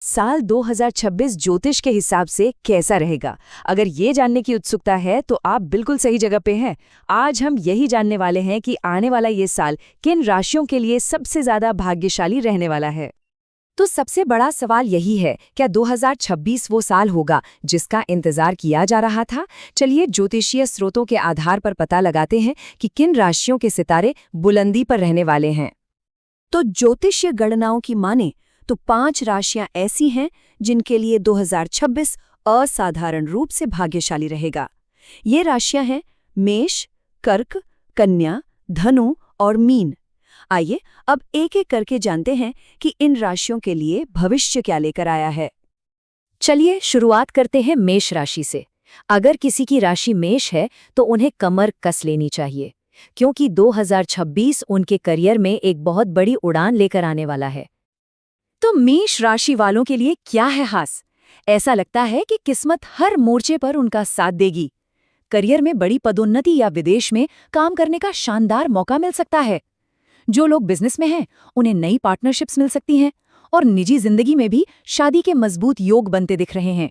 साल 2026 ज्योतिष के हिसाब से कैसा रहेगा? अगर ये जानने की उत्सुकता है तो आप बिल्कुल सही जगह पे हैं। आज हम यही जानने वाले हैं कि आने वाला ये साल किन राशियों के लिए सबसे ज्यादा भाग्यशाली रहने वाला है। तो सबसे बड़ा सवाल यही है, क्या 2026 वो साल होगा जिसका इंतजार किया जा रहा था? चलिए ज्योतिषीय स्रोतों के आधार पर पता लगाते हैं कि किन राशियों के सितारे बुलंदी पर रहने वाले हैं। तो ज्योतिषीय गणनाओं की माने तो 5 राशियां ऐसी हैं जिनके लिए 2026 असाधारण रूप से भाग्यशाली रहेगा। ये राशियां हैं मेष, कर्क, कन्या, धनु और मीन। आइए अब एक एक करके जानते हैं कि इन राशियों के लिए भविष्य क्या लेकर आया है। चलिए शुरुआत करते हैं मेष राशि से। अगर किसी की राशि मेष है तो उन्हें कमर कस लेनी चाहिए, क्योंकि 2026 उनके करियर में एक बहुत बड़ी उड़ान लेकर आने वाला है। तो मेष राशि वालों के लिए क्या है खास? ऐसा लगता है कि किस्मत हर मोर्चे पर उनका साथ देगी। करियर में बड़ी पदोन्नति या विदेश में काम करने का शानदार मौका मिल सकता है। जो लोग बिजनेस में हैं, उन्हें नई पार्टनरशिप्स मिल सकती हैं और निजी जिंदगी में भी शादी के मजबूत योग बनते दिख रहे हैं।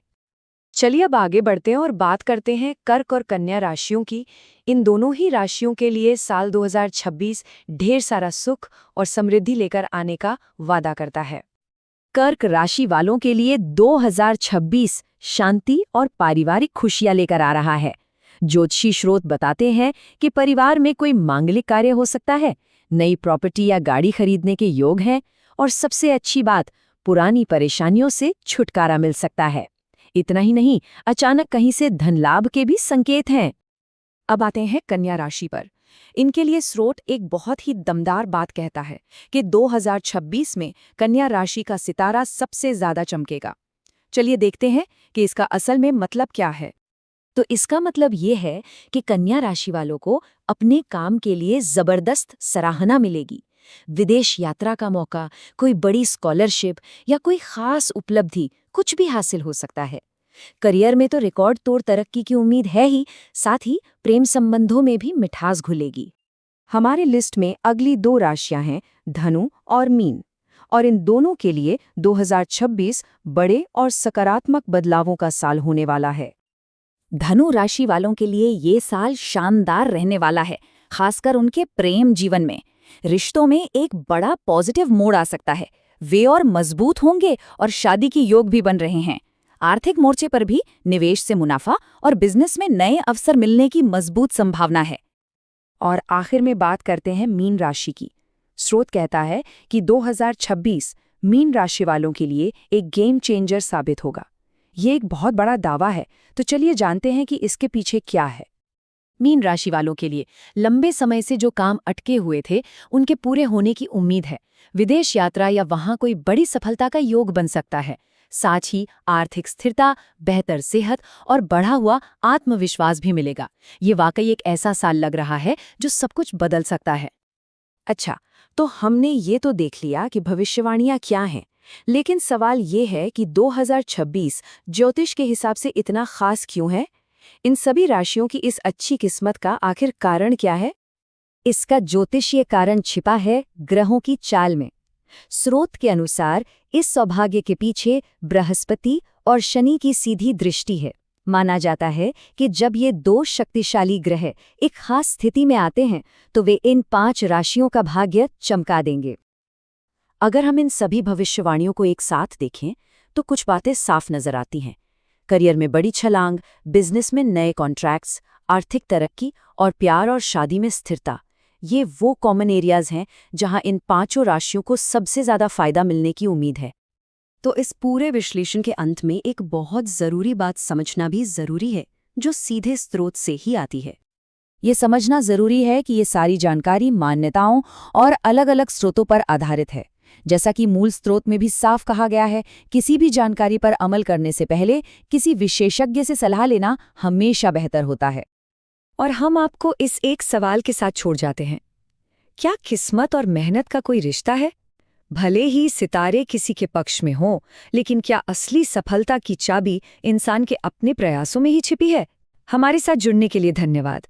चलिए अब आगे बढ़ते हैं और बात करते हैं कर्क और कन्या राशियों की। इन दोनों ही राशियों के लिए साल 2026 ढेर सारा सुख और समृद्धि लेकर आने का वादा करता है। कर्क राशि वालों के लिए 2026 शांति और पारिवारिक खुशियां लेकर आ रहा है। ज्योतिषी स्रोत बताते हैं कि परिवार में कोई मांगलिक कार्य हो सकता है, नई प्रॉपर्टी या गाड़ी खरीदने के योग हैं, और सबसे अच्छी बात, पुरानी परेशानियों से छुटकारा मिल सकता है। इतना ही नहीं, अचानक कहीं से धन लाभ के भी संकेत हैं। अब आते हैं कन्या राशि पर। इनके लिए स्रोत एक बहुत ही दमदार बात कहता है कि 2026 में कन्या राशि का सितारा सबसे ज्यादा चमकेगा। चलिए देखते हैं कि इसका असल में मतलब क्या है। तो इसका मतलब ये है कि कन्या राशि वालों को अपने काम के लिए जबरदस्त सराहना मिलेगी। विदेश यात्रा का मौका, कोई बड़ी स्कॉलरशिप या कोई खास उपलब्धि कुछ भी हासिल हो सकता है। करियर में तो रिकॉर्ड तोड़ तरक्की की उम्मीद है ही, साथ ही प्रेम संबंधों में भी मिठास घुलेगी। हमारे लिस्ट में अगली 2 राशियां हैं धनु और मीन, और इन दोनों के लिए 2026 बड़े और सकारात्मक बदलावों का साल होने वाला है। धनु राशि वालों के लिए ये साल शानदार रहने वाला है, खासकर उनके प्रेम जीवन में। रिश्तों में एक बड़ा पॉजिटिव मोड़ आ सकता है। वे और मजबूत होंगे और शादी की योग भी बन रहे हैं। आर्थिक मोर्चे पर भी निवेश से मुनाफा और बिजनेस में नए अवसर मिलने की मजबूत संभावना है। और आखिर में बात करते हैं मीन राशि की। स्रोत कहता है कि 2026 मीन राशि वालों के लिए एक गेम चेंजर साबित होगा। ये एक बहुत बड़ा दावा है, तो चलिए जानते हैं कि इसके पीछे क्या है। मीन राशि वालों के लिए लंबे समय से जो काम अटके हुए थे, उनके पूरे होने की उम्मीद है। विदेश यात्रा या वहां कोई बड़ी सफलता का योग बन सकता है। साथ ही आर्थिक स्थिरता, बेहतर सेहत और बढ़ा हुआ आत्मविश्वास भी मिलेगा। ये वाकई एक ऐसा साल लग रहा है जो सब कुछ बदल सकता है। अच्छा, तो हमने ये तो देख लिया कि भविष्यवाणियां क्या हैं, लेकिन सवाल ये है कि 2026 ज्योतिष के हिसाब से इतना खास क्यों है? इन सभी राशियों की इस अच्छी किस्मत का आखिर कारण क्या है? इसका ज्योतिषीय कारण छिपा है ग्रहों की चाल में। स्रोत के अनुसार इस सौभाग्य के पीछे बृहस्पति और शनि की सीधी दृष्टि है। माना जाता है कि जब ये 2 शक्तिशाली ग्रह एक खास स्थिति में आते हैं तो वे इन 5 राशियों का भाग्य चमका देंगे। अगर हम इन सभी भविष्यवाणियों को एक साथ देखें तो कुछ बातें साफ नजर आती हैं। करियर में बड़ी छलांग, बिजनेस में नए कॉन्ट्रैक्ट्स, आर्थिक तरक्की और प्यार और शादी में स्थिरता, ये वो कॉमन एरियाज हैं जहां इन 5 राशियों को सबसे ज्यादा फायदा मिलने की उम्मीद है। तो इस पूरे विश्लेषण के अंत में एक बहुत जरूरी बात समझना भी जरूरी है, जो सीधे स्रोत से ही आती है। ये समझना जरूरी है कि ये सारी जानकारी मान्यताओं और अलग-अलग स्रोतों पर आधारित है। जैसा कि मूल स्रोत में भी साफ कहा गया है, किसी भी जानकारी पर अमल करने से पहले किसी विशेषज्ञ से सलाह लेना हमेशा बेहतर होता है। और हम आपको इस एक सवाल के साथ छोड़ जाते हैं, क्या किस्मत और मेहनत का कोई रिश्ता है? भले ही सितारे किसी के पक्ष में हों, लेकिन क्या असली सफलता की चाबी इंसान के अपने प्रयासों में ही छिपी है? हमारे साथ जुड़ने के लिए धन्यवाद।